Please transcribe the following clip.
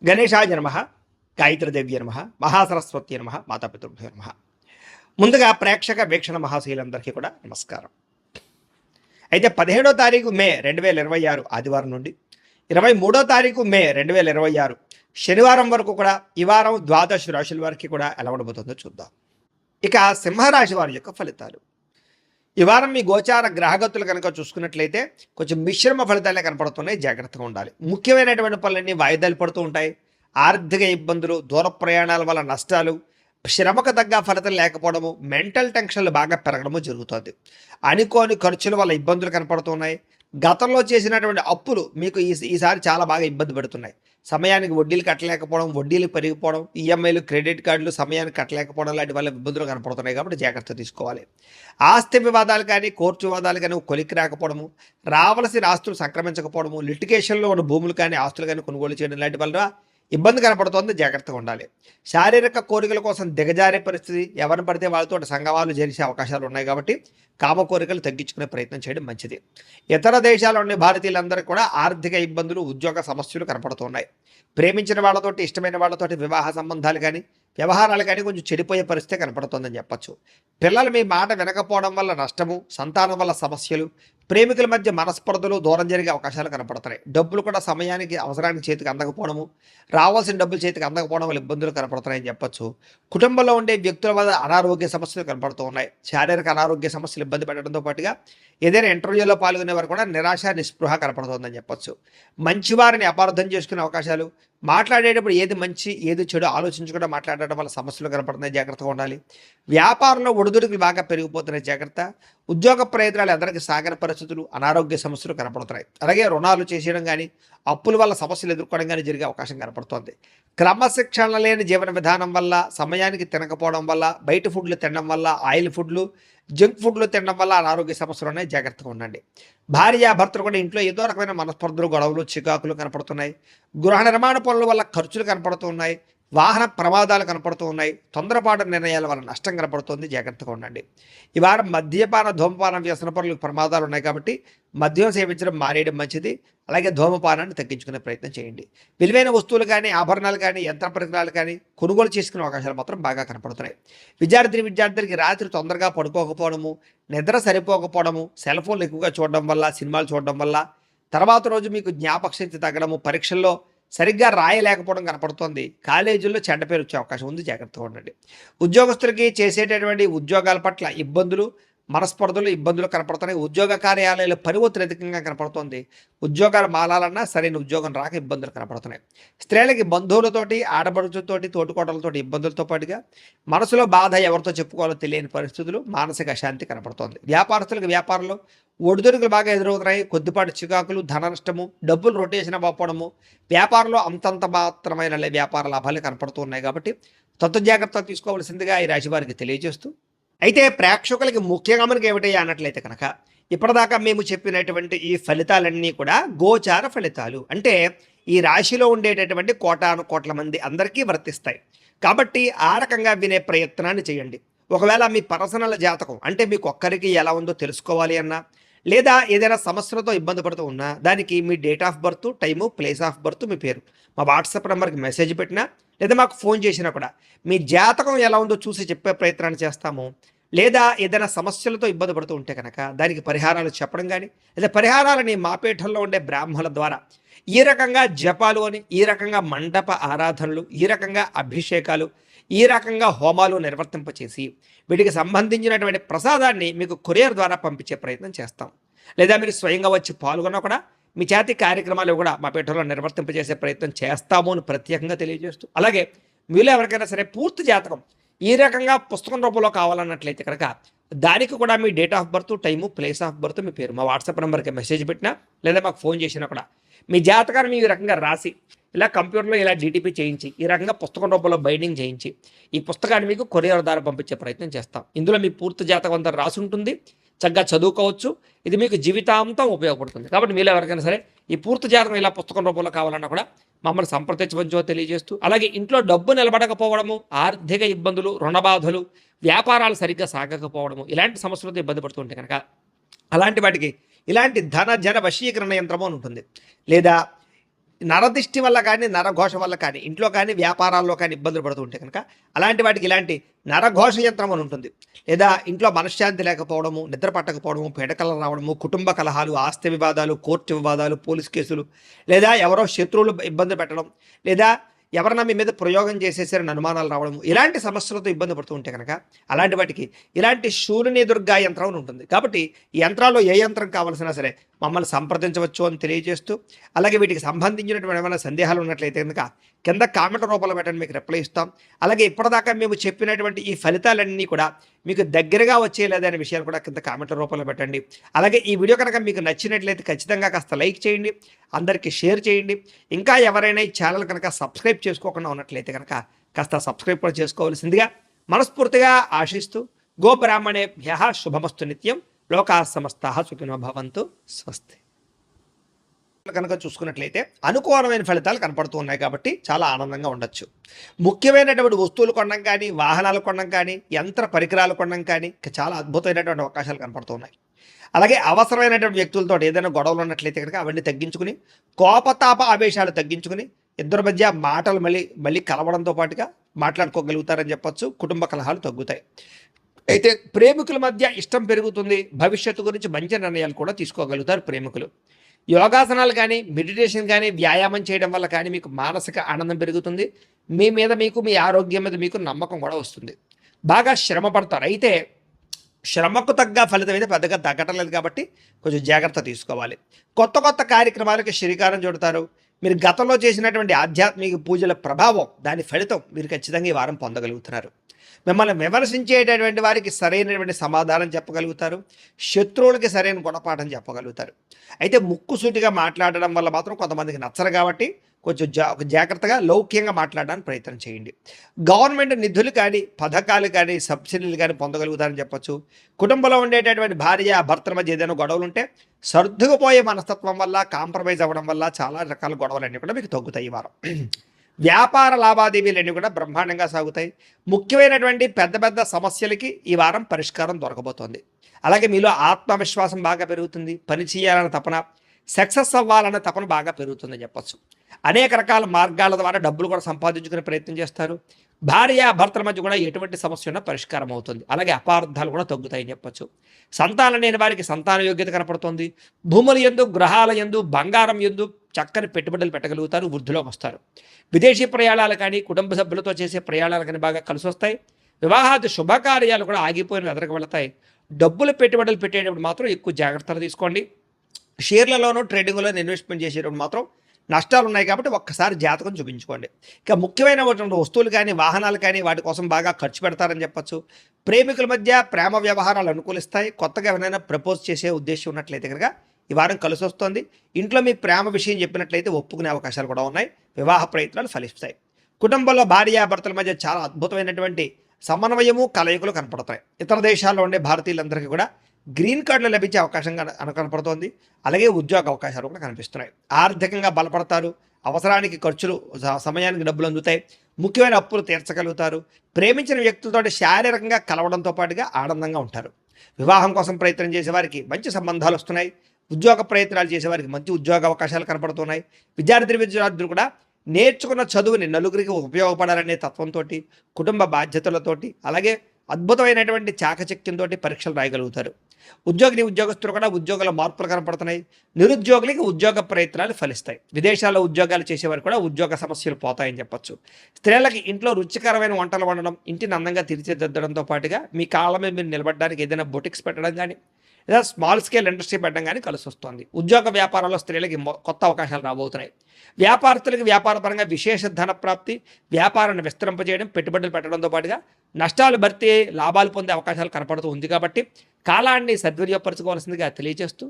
గణేశాయ నమః, గాయత్రీదేవ్య నమః, మహాసరస్వతి నమః, మాతాపితృభ్యో నమః. ముందుగా ప్రేక్షక వీక్షణ మహాశీలందరికీ కూడా నమస్కారం. అయితే 17వ తారీఖు మే 2026 ఆదివారం నుండి 23వ తారీఖు మే 2026 శనివారం వరకు కూడా ఈ వారం ద్వాదశ రాశుల వారికి కూడా ఎలా ఉండబోతుందో చూద్దాం. ఇక సింహరాశి వారి యొక్క ఫలితాలు. ఈ వారం మీ గోచార గ్రహగతులు కనుక చూసుకున్నట్లయితే కొంచెం మిశ్రమ ఫలితాలే కనపడుతున్నాయి. జాగ్రత్తగా ఉండాలి. ముఖ్యమైనటువంటి పనులన్నీ వాయిదాలు పడుతూ ఉంటాయి. ఆర్థిక ఇబ్బందులు, దూర ప్రయాణాల వల్ల నష్టాలు, శ్రమకు తగ్గ ఫలితం లేకపోవడము, మెంటల్ టెన్షన్లు బాగా పెరగడము జరుగుతుంది. అనుకోని ఖర్చుల వల్ల ఇబ్బందులు కనపడుతున్నాయి. గతంలో చేసినటువంటి అప్పులు మీకు ఈసారి చాలా బాగా ఇబ్బంది పెడుతున్నాయి. సమయానికి వడ్డీలు కట్టలేకపోవడం, వడ్డీలు పెరిగిపోవడం, ఈఎంఐలు, క్రెడిట్ కార్డులు సమయానికి కట్టలేకపోవడం లాంటి వల్ల ఇబ్బందులు కనపడుతున్నాయి. కాబట్టి జాగ్రత్త తీసుకోవాలి. ఆస్తి వివాదాలు కానీ, కోర్టు వివాదాలు కానీ కొలిక్కి రాకపోవడము, రావలసిన ఆస్తులు సంక్రమించకపోవడము, లిటిగేషన్లో ఉన్న భూములు కానీ ఆస్తులు కానీ కొనుగోలు చేయడం లాంటి వల్ల ఇబ్బంది కనపడుతోంది. జాగ్రత్తగా ఉండాలి. శారీరక కోరికల కోసం దిగజారే పరిస్థితి, ఎవరిని పడితే వాళ్ళతో సంఘవాలు చేసే అవకాశాలు ఉన్నాయి. కాబట్టి కామ కోరికలు తగ్గించుకునే ప్రయత్నం చేయడం మంచిది. ఇతర దేశాల్లో ఉండే భారతీయులందరూ కూడా ఆర్థిక ఇబ్బందులు, ఉద్యోగ సమస్యలు కనపడుతున్నాయి. ప్రేమించిన వాళ్ళతోటి, ఇష్టమైన వాళ్ళతోటి వివాహ సంబంధాలు కానీ, వ్యవహారాలు కానీ కొంచెం చెడిపోయే పరిస్థితి కనపడుతుందని చెప్పచ్చు. పిల్లలు మీ మాట వినకపోవడం వల్ల నష్టము, సంతానం వల్ల సమస్యలు, ప్రేమికుల మధ్య మనస్పర్ధలు, దూరం జరిగే అవకాశాలు కనపడుతున్నాయి. డబ్బులు కూడా సమయానికి అవసరానికి చేతికి అందకపోవడము, రావాల్సిన డబ్బులు చేతికి అందకపోవడం వల్ల ఇబ్బందులు కనపడుతున్నాయని చెప్పచ్చు. కుటుంబంలో ఉండే వ్యక్తుల వల్ల అనారోగ్య సమస్యలు కనపడుతూ ఉన్నాయి. శారీరక అనారోగ్య సమస్యలు ఇబ్బంది పెట్టడంతో పాటుగా ఏదైనా ఇంటర్వ్యూలో పాల్గొనే వారు కూడా నిరాశ, నిస్పృహ కనపడుతుందని చెప్పచ్చు. మంచివారిని అపార్థం చేసుకునే అవకాశాలు, మాట్లాడేటప్పుడు ఏది మంచి ఏది చెడు ఆలోచించకుండా మాట్లాడడం వల్ల సమస్యలు కనపడుతున్నాయి. జాగ్రత్తగా ఉండాలి. వ్యాపారంలో ఒడిదుడుకులు బాగా పెరిగిపోతున్నాయి. జాగ్రత్త. ఉద్యోగ ప్రయత్నాలు అందరికీ సాగని పరిస్థితులు, అనారోగ్య సమస్యలు కనపడుతున్నాయి. అలాగే రుణాలు చేసేయడం కానీ, అప్పుల వల్ల సమస్యలు ఎదుర్కోవడం కానీ జరిగే అవకాశం కనపడుతోంది. క్రమశిక్షణ లేని జీవన విధానం వల్ల, సమయానికి తినకపోవడం వల్ల, బయట ఫుడ్లు తినడం వల్ల, ఆయిల్ ఫుడ్లు, జంక్ ఫుడ్లు తినడం వల్ల అనారోగ్య సమస్యలు ఉన్నాయి. జాగ్రత్తగా ఉండండి. భార్యాభర్తలు కూడా ఇంట్లో ఏదో రకమైన మనస్పర్ధలు, గొడవలు, చికాకులు కనపడుతున్నాయి. గృహ నిర్మాణ పనుల వల్ల ఖర్చులు కనపడుతూ ఉన్నాయి. వాహన ప్రమాదాలు కనపడుతూ ఉన్నాయి. తొందరపాటు నిర్ణయాల వల్ల నష్టం కనపడుతుంది. జాగ్రత్తగా ఉండండి. ఈ వారం మద్యపాన, ధూమపానం వ్యసన పనులకు ప్రమాదాలు ఉన్నాయి. కాబట్టి మద్యం సేవించడం మానేయడం మంచిది. అలాగే ధూమపానాన్ని తగ్గించుకునే ప్రయత్నం చేయండి. విలువైన వస్తువులు కానీ, ఆభరణాలు కానీ, యంత్ర పరికరాలు కానీ కొనుగోలు చేసుకునే అవకాశాలు మాత్రం బాగా కనపడుతున్నాయి. విద్యార్థులకి రాత్రి తొందరగా పడుకోకపోవడము, నిద్ర సరిపోకపోవడము, సెల్ ఫోన్లు ఎక్కువగా చూడడం వల్ల, సినిమాలు చూడడం వల్ల తర్వాత రోజు మీకు జ్ఞాపకశక్తి తగ్గడము, పరీక్షల్లో సరిగ్గా రాయలేకపోవడం కనపడుతోంది. కాలేజీల్లో చెడ్డ పేరు వచ్చే అవకాశం ఉంది. జాగ్రత్తగా ఉండండి. ఉద్యోగస్తులకి చేసేటటువంటి ఉద్యోగాల పట్ల ఇబ్బందులు, మనస్పర్ధలు, ఇబ్బందులు కనపడుతున్నాయి. ఉద్యోగ కార్యాలయాలు పని ఒత్తిడి అధికంగా కనపడుతోంది. ఉద్యోగాలు మారాలన్నా సరైన ఉద్యోగం రాక ఇబ్బందులు కనపడుతున్నాయి. స్త్రీలకి బంధువులతోటి, ఆడపడుచులతోటి, తోటికోటలతోటి ఇబ్బందులతో పాటుగా మనసులో బాధ ఎవరితో చెప్పుకోవాలో తెలియని పరిస్థితులు, మానసిక అశాంతి కనపడుతోంది. వ్యాపారస్తులకు వ్యాపారంలో ఒడిదుడుకులు బాగా ఎదురవుతున్నాయి. కొద్దిపాటి చికాకులు, ధన నష్టము, డబ్బులు రొటేషన్ అవ్వకపోవడము, వ్యాపారంలో అంతంత మాత్రమైన వ్యాపార లాభాలు కనపడుతూ ఉన్నాయి. కాబట్టి జాగ్రత్తలు తీసుకోవాల్సిందిగా ఈ రాశి వారికి తెలియజేస్తూ, అయితే ప్రేక్షకులకి ముఖ్యంగా మనకి ఏమిటయ్యా అన్నట్లయితే కనుక, ఇప్పటిదాకా మేము చెప్పినటువంటి ఈ ఫలితాలన్నీ కూడా గోచార ఫలితాలు. అంటే ఈ రాశిలో ఉండేటటువంటి కోటాను కోట్ల మంది అందరికీ వర్తిస్తాయి. కాబట్టి ఆ రకంగా వినే ప్రయత్నాన్ని చేయండి. ఒకవేళ మీ పర్సనల్ జాతకం అంటే మీకు ఒక్కరికి ఎలా ఉందో తెలుసుకోవాలి అన్నా, లేదా ఏదైనా సమస్యలతో ఇబ్బంది పడుతూ ఉన్నా, దానికి మీ date of birth, time, place of birth, మీ పేరు మా వాట్సాప్ నెంబర్కి మెసేజ్ పెట్టినా, లేదా మాకు ఫోన్ చేసినా కూడా మీ జాతకం ఎలా ఉందో చూసి చెప్పే ప్రయత్నాన్ని చేస్తాము. లేదా ఏదైనా సమస్యలతో ఇబ్బంది పడుతూ ఉంటే కనుక దానికి పరిహారాలు చెప్పడం కానీ, లేదా పరిహారాలని మా పీఠంలో ఉండే బ్రాహ్మణుల ద్వారా ఈ రకంగా జపాలు అని, ఈ రకంగా మండప ఆరాధనలు, ఈ రకంగా అభిషేకాలు, ఈ రకంగా హోమాలు నిర్వర్తింపచేసి వీటికి సంబంధించినటువంటి ప్రసాదాన్ని మీకు కొరియర్ ద్వారా పంపించే ప్రయత్నం చేస్తాం. లేదా మీరు స్వయంగా వచ్చి పాల్గొన్నా కూడా మీ చేతి కార్యక్రమాలు కూడా మా పీఠంలో నిర్వర్తింపజేసే ప్రయత్నం చేస్తాము అని ప్రత్యేకంగా తెలియజేస్తూ, అలాగే మీలో ఎవరికైనా సరే పూర్తి జాతకం ఈ రకంగా పుస్తకం రూపంలో కావాలన్నట్లయితే కనుక దానికి కూడా మీ date of birth, time, place of birth, మీ పేరు మా వాట్సాప్ నెంబర్కి మెసేజ్ పెట్టినా, లేదా మాకు ఫోన్ చేసినా కూడా మీ జాతకాన్ని ఈ రకంగా రాసి ఇలా కంప్యూటర్లో ఇలా డీటీపీ చేయించి, ఈ రకంగా పుస్తకం రూపంలో బైండింగ్ చేయించి ఈ పుస్తకాన్ని మీకు కొరియర్ ద్వారా పంపించే ప్రయత్నం చేస్తాం. ఇందులో మీ పూర్తి జాతకం అంతా రాసి ఉంటుంది. చక్కగా చదువుకోవచ్చు. ఇది మీకు జీవితాంతం ఉపయోగపడుతుంది. కాబట్టి మీలో ఎవరికైనా సరే ఈ పూర్తి జాతకం ఇలా పుస్తకం రూపంలో కావాలన్నా కూడా మమ్మల్ని సంప్రదించవచ్చో తెలియజేస్తూ, అలాగే ఇంట్లో డబ్బు నిలబడకపోవడము, ఆర్థిక ఇబ్బందులు, రుణబాధలు, వ్యాపారాలు సరిగ్గా సాగకపోవడము, ఇలాంటి సమస్యలతో ఇబ్బంది పడుతుంటే కనుక అలాంటి వాటికి ఇలాంటి ధన జన వశీకరణ యంత్రము అని ఉంటుంది. లేదా నరదిష్టి వల్ల కానీ నరఘోష వల్ల కానీ ఇంట్లో కానీ వ్యాపారాల్లో కానీ ఇబ్బందులు పడుతూ ఉంటే కనుక అలాంటి వాటికి ఇలాంటి నరఘోష యంత్రం అని ఉంటుంది. లేదా ఇంట్లో మనశ్శాంతి లేకపోవడము, నిద్ర పట్టకపోవడము, పీడకలు రావడము, కుటుంబ కలహాలు, ఆస్తి వివాదాలు, కోర్టు వివాదాలు, పోలీస్ కేసులు, లేదా ఎవరో శత్రువులు ఇబ్బంది పెట్టడం, లేదా ఎవరన్నా మీ మీద ప్రయోగం చేసేసారని అనుమానాలు రావడం, ఇలాంటి సమస్యలతో ఇబ్బంది పడుతూ ఉంటే కనుక అలాంటి వాటికి ఇలాంటి శూలిని దుర్గా యంత్రం అని ఉంటుంది. కాబట్టి ఈ యంత్రాల్లో ఏ యంత్రం కావాల్సినా సరే మమ్మల్ని సంప్రదించవచ్చు అని తెలియజేస్తూ, అలాగే వీటికి సంబంధించినటువంటి ఏమైనా సందేహాలు ఉన్నట్లయితే కనుక కింద కామెంట్ రూపంలో పెట్టండి, మీకు రిప్లై ఇస్తాం. అలాగే ఇప్పటిదాకా మేము చెప్పినటువంటి ఈ ఫలితాలన్నీ కూడా మీకు దగ్గరగా వచ్చేయలేదనే విషయాలు కూడా కింద కామెంట్ల రూపంలో పెట్టండి. అలాగే ఈ వీడియో కనుక మీకు నచ్చినట్లయితే ఖచ్చితంగా కాస్త లైక్ చేయండి, అందరికీ షేర్ చేయండి. ఇంకా ఎవరైనా ఈ ఛానల్ కనుక సబ్స్క్రైబ్ చేసుకోకుండా ఉన్నట్లయితే కనుక కాస్త సబ్స్క్రైబ్ కూడా చేసుకోవాల్సిందిగా మనస్ఫూర్తిగా ఆశిస్తూ, గోబ్రాహ్మణేభ్యః శుభమస్తు నిత్యం, లోకాః సమస్తాః సుఖినో భవంతు, స్వస్తి. కనుక చూసుకున్నట్లయితే అనుకూలమైన ఫలితాలు కనపడుతూ ఉన్నాయి కాబట్టి చాలా ఆనందంగా ఉండొచ్చు. ముఖ్యమైనటువంటి వస్తువులు కొనడం కానీ, వాహనాలు కొనడం కానీ, యంత్ర పరికరాలు కొనడం కానీ చాలా అద్భుతమైనటువంటి అవకాశాలు కనపడుతూ ఉన్నాయి. అలాగే అవసరమైనటువంటి వ్యక్తులతో ఏదైనా గొడవలు ఉన్నట్లయితే కనుక అవన్నీ తగ్గించుకుని, కోపతాప ఆవేశాలు తగ్గించుకుని, ఇద్దరి మధ్య మాటలు మళ్ళీ కలవడంతో పాటుగా మాట్లాడుకోగలుగుతారని చెప్పొచ్చు. కుటుంబ కలహాలు తగ్గుతాయి. అయితే ప్రేమికుల మధ్య ఇష్టం పెరుగుతుంది. భవిష్యత్తు గురించి మంచి నిర్ణయాలు కూడా తీసుకోగలుగుతారు ప్రేమికులు. యోగాసనాలు కానీ, మెడిటేషన్ కానీ, వ్యాయామం చేయడం వల్ల కానీ మీకు మానసిక ఆనందం పెరుగుతుంది. మీ మీద మీకు, మీ ఆరోగ్యం మీద మీకు నమ్మకం కూడా వస్తుంది. బాగా శ్రమ పడతారు. అయితే శ్రమకు తగ్గ ఫలితం అయితే పెద్దగా తగ్గటం లేదు కాబట్టి కొంచెం జాగ్రత్త తీసుకోవాలి. కొత్త కార్యక్రమాలకు శ్రీకారం చుడతారు. మీరు గతంలో చేసినటువంటి ఆధ్యాత్మిక పూజల ప్రభావం, దాని ఫలితం మీరు ఖచ్చితంగా ఈ వారం పొందగలుగుతున్నారు. మిమ్మల్ని విమర్శించేటటువంటి వారికి సరైనటువంటి సమాధానం చెప్పగలుగుతారు. శత్రువులకి సరైన గుణపాఠం చెప్పగలుగుతారు. అయితే ముక్కుసూటిగా మాట్లాడడం వల్ల మాత్రం కొంతమందికి నచ్చరు కాబట్టి కొంచెం జాగ్రత్తగా లౌక్యంగా మాట్లాడడానికి ప్రయత్నం చేయండి. గవర్నమెంట్ నిధులు కానీ, పథకాలు కానీ, సబ్సిడీలు కానీ పొందగలుగుతారని చెప్పొచ్చు. కుటుంబంలో ఉండేటటువంటి భార్య భర్తల మధ్య ఏదైనా గొడవలు ఉంటే సర్దుకుపోయే మనస్తత్వం వల్ల, కాంప్రమైజ్ అవ్వడం వల్ల చాలా రకాల గొడవలన్నీ కూడా మీకు తగ్గుతాయి ఈ వారం. వ్యాపార లావాదేవీలన్నీ కూడా బ్రహ్మాండంగా సాగుతాయి. ముఖ్యమైనటువంటి పెద్ద సమస్యలకి ఈ వారం పరిష్కారం దొరకబోతోంది. అలాగే మీలో ఆత్మవిశ్వాసం బాగా పెరుగుతుంది. పని చేయాలన్న తపన, సక్సెస్ అవ్వాలన్న తపన బాగా పెరుగుతుందని చెప్పొచ్చు. అనేక రకాల మార్గాల ద్వారా డబ్బులు కూడా సంపాదించుకునే ప్రయత్నం చేస్తారు. భార్య భర్తల మధ్య కూడా ఎటువంటి సమస్య ఉన్నా పరిష్కారం అవుతుంది. అలాగే అపార్థాలు కూడా తగ్గుతాయని చెప్పొచ్చు. సంతానం లేని వారికి సంతాన యోగ్యత కనపడుతుంది. భూముల యందు, గ్రహాల యందు, బంగారం యందు చక్కని పెట్టుబడులు పెట్టగలుగుతారు. వృద్ధిలోకి వస్తారు. విదేశీ ప్రయాణాలు కానీ, కుటుంబ సభ్యులతో చేసే ప్రయాణాలు కానీ బాగా కలిసి వస్తాయి. వివాహాది శుభకార్యాలు కూడా ఆగిపోయిన ఎదరకు వెళతాయి. డబ్బులు పెట్టుబడులు పెట్టేటప్పుడు మాత్రం ఎక్కువ జాగ్రత్తలు తీసుకోండి. షేర్లలోనూ, ట్రేడింగ్లోనూ ఇన్వెస్ట్మెంట్ చేసేటప్పుడు మాత్రం నష్టాలు ఉన్నాయి కాబట్టి ఒక్కసారి జాతకం చూపించుకోండి. ఇక ముఖ్యమైనటువంటి వస్తువులు కానీ, వాహనాలు కానీ వాటి కోసం బాగా ఖర్చు పెడతారని చెప్పొచ్చు. ప్రేమికుల మధ్య ప్రేమ వ్యవహారాలు అనుకూలిస్తాయి. కొత్తగా ఎవరైనా ప్రపోజ్ చేసే ఉద్దేశం ఉన్నట్లయితే కనుక ఈ వారం కలిసి వస్తుంది. ఇంట్లో మీ ప్రేమ విషయం చెప్పినట్లయితే ఒప్పుకునే అవకాశాలు కూడా ఉన్నాయి. వివాహ ప్రయత్నాలు ఫలిస్తాయి. కుటుంబంలో భార్యాభర్తల మధ్య చాలా అద్భుతమైనటువంటి సమన్వయము, కలయికలు కనపడతాయి. ఇతర దేశాల్లో ఉండే భారతీయులందరికీ కూడా గ్రీన్ కార్డులు లభించే అవకాశం కనపడుతోంది. అలాగే ఉద్యోగ అవకాశాలు కూడా కనిపిస్తున్నాయి. ఆర్థికంగా బలపడతారు. అవసరానికి ఖర్చులు, సమయానికి డబ్బులు అందుతాయి. ముఖ్యమైన అప్పులు తీర్చగలుగుతారు. ప్రేమించిన వ్యక్తులతో శారీరకంగా కలవడంతో పాటుగా ఆనందంగా ఉంటారు. వివాహం కోసం ప్రయత్నం చేసేవారికి మంచి సంబంధాలు వస్తున్నాయి. ఉద్యోగ ప్రయత్నాలు చేసేవారికి మంచి ఉద్యోగ అవకాశాలు కనపడుతున్నాయి. విద్యార్థులు కూడా నేర్చుకున్న చదువుని నలుగురికి ఉపయోగపడాలనే తత్వంతో, కుటుంబ బాధ్యతలతోటి, అలాగే అద్భుతమైనటువంటి చాకచక్యంతో పరీక్షలు రాయగలుగుతారు. ఉద్యోగస్తులు కూడా ఉద్యోగాల మార్పులు కనపడుతున్నాయి. నిరుద్యోగులకి ఉద్యోగ ప్రయత్నాలు ఫలిస్తాయి. విదేశాల్లో ఉద్యోగాలు చేసేవారు కూడా ఉద్యోగ సమస్యలు పోతాయని చెప్పొచ్చు. స్త్రీలకి ఇంట్లో రుచికరమైన వంటలు వండడం, ఇంటిని అందంగా తీర్చిదిద్దడంతో పాటుగా మీ కాళ్ళ మీద మీరు నిలబడడానికి ఏదైనా బొటిక్స్ పెట్టడం కానీ, లేదా స్మాల్ స్కేల్ ఇండస్ట్రీ పెట్టడం కానీ కలిసి వస్తుంది. ఉద్యోగ వ్యాపారాల్లో స్త్రీలకి కొత్త అవకాశాలు రాబోతున్నాయి. వ్యాపారస్తులకి వ్యాపారపరంగా విశేష ధన ప్రాప్తి, వ్యాపారాన్ని విస్తరింపజేయడం, పెట్టుబడులు పెట్టడంతో పాటుగా నష్టాలు భర్తీ, లాభాలు పొందే అవకాశాలు కనపడుతూ ఉంది. కాబట్టి కాలాన్ని సద్వినియోగపరచుకోవాల్సిందిగా తెలియజేస్తూ